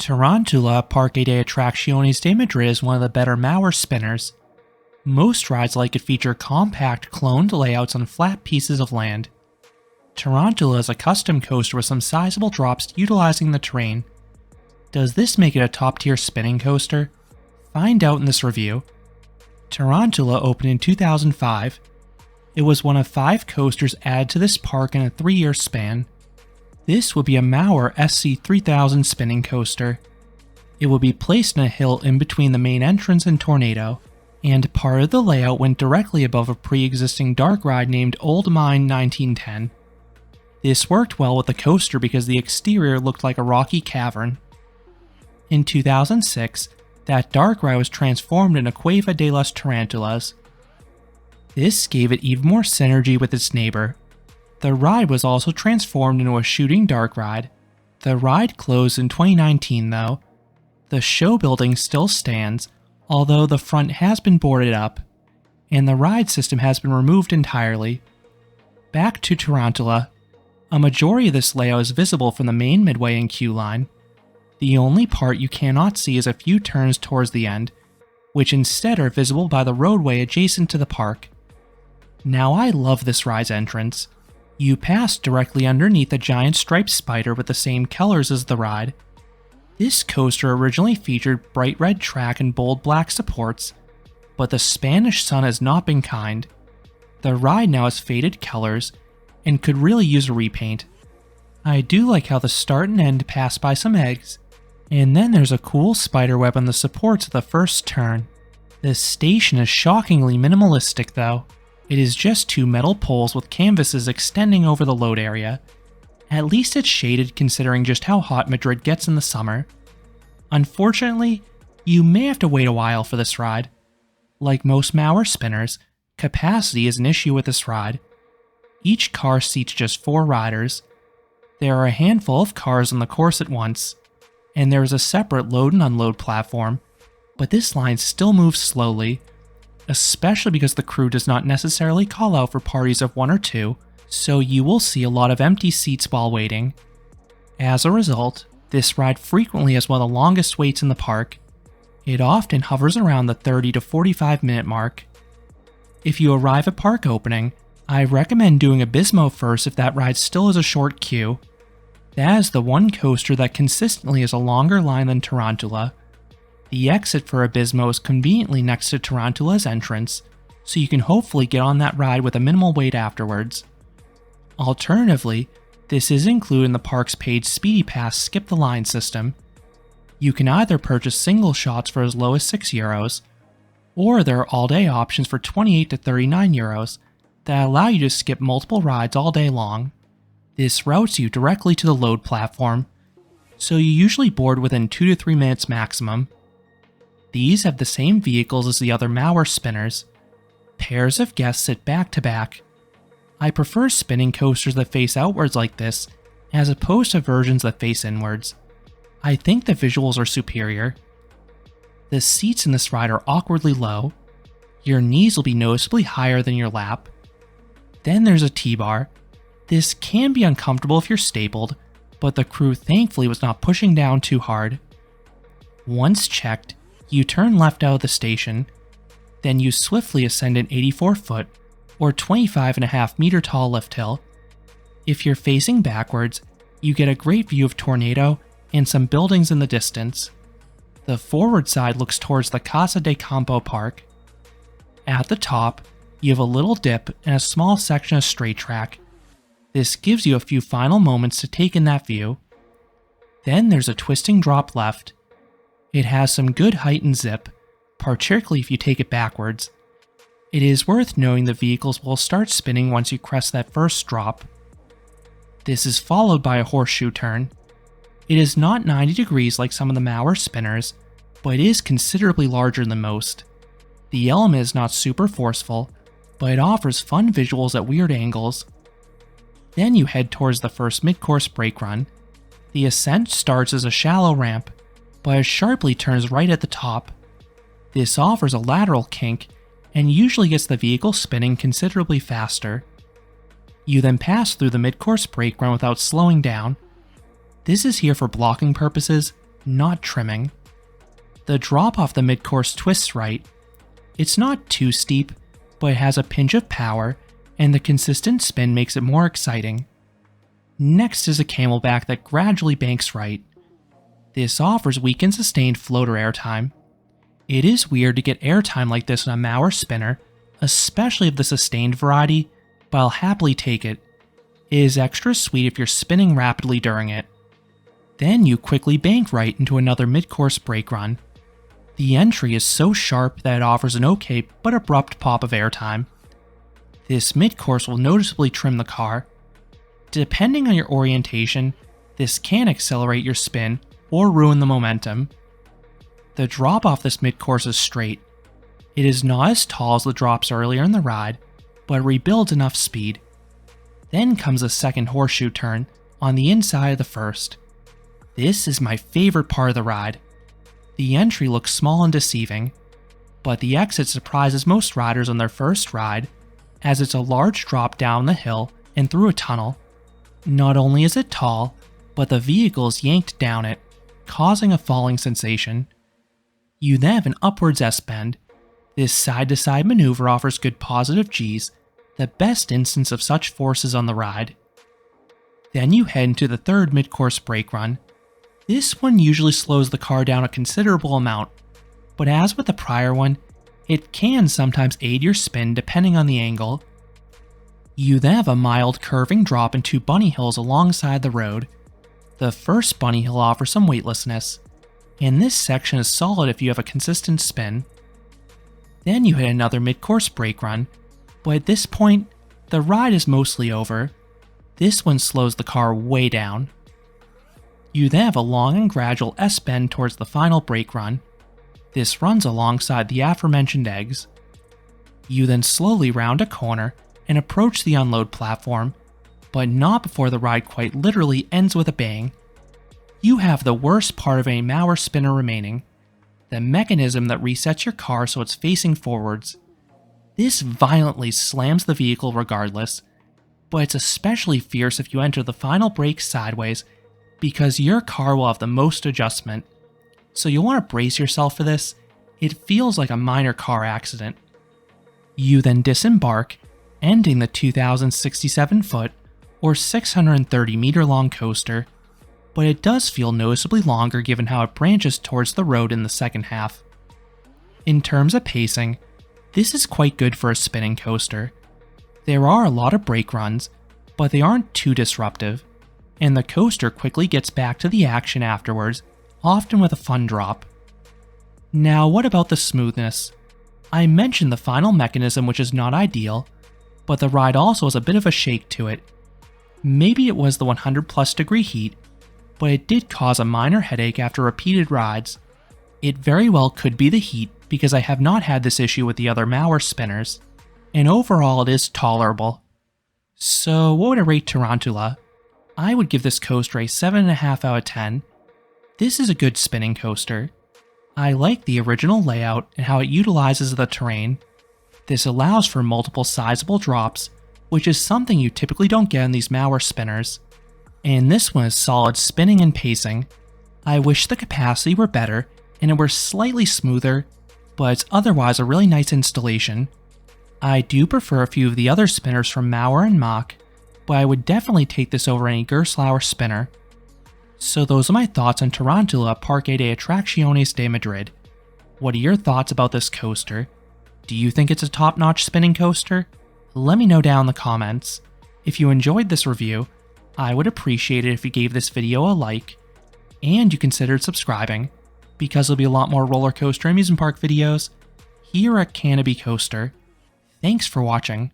Tarantula Parque de Atracciones de Madrid is one of the better Maurer spinners. Most rides like it feature compact, cloned layouts on flat pieces of land. Tarantula is a custom coaster with some sizable drops utilizing the terrain. Does this make it a top-tier spinning coaster? Find out in this review. Tarantula opened in 2005. It was one of 5 coasters added to this park in a 3-year span. This would be a Maurer SC3000 spinning coaster. It would be placed in a hill in between the main entrance and Tornado, and part of the layout went directly above a pre-existing dark ride named Old Mine 1910. This worked well with the coaster because the exterior looked like a rocky cavern. In 2006, that dark ride was transformed into Cueva de las Tarantulas. This gave it even more synergy with its neighbor. The ride was also transformed into a shooting dark ride. The ride closed in 2019 though. The show building still stands, although the front has been boarded up, and the ride system has been removed entirely. Back to Tarantula. A majority of this layout is visible from the main midway and queue line. The only part you cannot see is a few turns towards the end, which instead are visible by the roadway adjacent to the park. Now I love this ride's entrance. You pass directly underneath a giant striped spider with the same colors as the ride. This coaster originally featured bright red track and bold black supports, but the Spanish sun has not been kind. The ride now has faded colors and could really use a repaint. I do like how the start and end pass by some eggs, and then there's a cool spider web on the supports of the first turn. This station is shockingly minimalistic though. It is just 2 metal poles with canvases extending over the load area. At least it's shaded considering just how hot Madrid gets in the summer. Unfortunately, you may have to wait a while for this ride. Like most Maurer spinners, capacity is an issue with this ride. Each car seats just 4 riders. There are a handful of cars on the course at once, and there is a separate load and unload platform, but this line still moves slowly, especially because the crew does not necessarily call out for parties of 1 or 2, so you will see a lot of empty seats while waiting. As a result, this ride frequently has one of the longest waits in the park. It often hovers around the 30 to 45 minute mark. If you arrive at park opening, I recommend doing Abismo first if that ride still has a short queue. That is the one coaster that consistently has a longer line than Tarantula. The exit for Abismo is conveniently next to Tarantula's entrance, so you can hopefully get on that ride with a minimal wait afterwards. Alternatively, this is included in the park's paid Speedy Pass Skip the Line system. You can either purchase single shots for as low as €6, or there are all-day options for €28 to €39 that allow you to skip multiple rides all day long. This routes you directly to the load platform, so you usually board within 2 to 3 minutes maximum. These have the same vehicles as the other Maurer spinners. Pairs of guests sit back to back. I prefer spinning coasters that face outwards like this, as opposed to versions that face inwards. I think the visuals are superior. The seats in this ride are awkwardly low. Your knees will be noticeably higher than your lap. Then there's a T-bar. This can be uncomfortable if you're stapled, but the crew thankfully was not pushing down too hard. Once checked, you turn left out of the station, then you swiftly ascend an 84-foot or 25.5 meter tall lift hill. If you're facing backwards, you get a great view of Tornado and some buildings in the distance. The forward side looks towards the Casa de Campo Park. At the top, you have a little dip and a small section of straight track. This gives you a few final moments to take in that view. Then there's a twisting drop left. It has some good height and zip, particularly if you take it backwards. It is worth knowing the vehicles will start spinning once you crest that first drop. This is followed by a horseshoe turn. It is not 90 degrees like some of the Maurer spinners, but it is considerably larger than most. The element is not super forceful, but it offers fun visuals at weird angles. Then you head towards the first mid-course brake run. The ascent starts as a shallow ramp, but it sharply turns right at the top. This offers a lateral kink and usually gets the vehicle spinning considerably faster. You then pass through the mid-course brake run without slowing down. This is here for blocking purposes, not trimming. The drop off the mid-course twists right. It's not too steep, but it has a pinch of power, and the consistent spin makes it more exciting. Next is a camelback that gradually banks right. This offers weak and sustained floater airtime. It is weird to get airtime like this on a Maurer spinner, especially of the sustained variety, but I'll happily take it. It is extra sweet if you're spinning rapidly during it. Then you quickly bank right into another mid-course brake run. The entry is so sharp that it offers an okay but abrupt pop of airtime. This mid-course will noticeably trim the car. Depending on your orientation, this can accelerate your spin or ruin the momentum. The drop off this mid-course is straight. It is not as tall as the drops earlier in the ride, but it rebuilds enough speed. Then comes a second horseshoe turn on the inside of the first. This is my favorite part of the ride. The entry looks small and deceiving, but the exit surprises most riders on their first ride, as it's a large drop down the hill and through a tunnel. Not only is it tall, but the vehicle is yanked down it, causing a falling sensation. You then have an upwards S-bend. This side-to-side maneuver offers good positive Gs, the best instance of such forces on the ride. Then you head into the third mid-course brake run. This one usually slows the car down a considerable amount, but as with the prior one, it can sometimes aid your spin depending on the angle. You then have a mild curving drop and two bunny hills alongside the road. The first bunny hill offers some weightlessness, and this section is solid if you have a consistent spin. Then you hit another mid-course brake run, but at this point, the ride is mostly over. This one slows the car way down. You then have a long and gradual S-bend towards the final brake run. This runs alongside the aforementioned eggs. You then slowly round a corner and approach the unload platform, but not before the ride quite literally ends with a bang. You have the worst part of a Maurer spinner remaining, the mechanism that resets your car so it's facing forwards. This violently slams the vehicle regardless, but it's especially fierce if you enter the final brake sideways because your car will have the most adjustment. So you'll want to brace yourself for this. It feels like a minor car accident. You then disembark, ending the 2,067-foot or 630-meter long coaster, but it does feel noticeably longer given how it branches towards the road in the second half. In terms of pacing, this is quite good for a spinning coaster. There are a lot of brake runs, but they aren't too disruptive, and the coaster quickly gets back to the action afterwards, often with a fun drop. Now, what about the smoothness? I mentioned the final mechanism, which is not ideal, but the ride also has a bit of a shake to it. Maybe it was the 100+ degree heat, but it did cause a minor headache after repeated rides. It very well could be the heat because I have not had this issue with the other Maurer spinners, and overall it is tolerable. So what would I rate Tarantula? I would give this coaster a 7.5 out of 10. This is a good spinning coaster. I like the original layout and how it utilizes the terrain. This allows for multiple sizable drops, which is something you typically don't get in these Maurer spinners. And this one is solid spinning and pacing. I wish the capacity were better and it were slightly smoother, but it's otherwise a really nice installation. I do prefer a few of the other spinners from Maurer and Mach, but I would definitely take this over any Gerstlauer spinner. So those are my thoughts on Tarantula Parque de Atracciones de Madrid. What are your thoughts about this coaster? Do you think it's a top-notch spinning coaster? Let me know down in the comments. If you enjoyed this review, I would appreciate it if you gave this video a like, and you considered subscribing, because there'll be a lot more roller coaster and amusement park videos here at Canopy Coaster. Thanks for watching.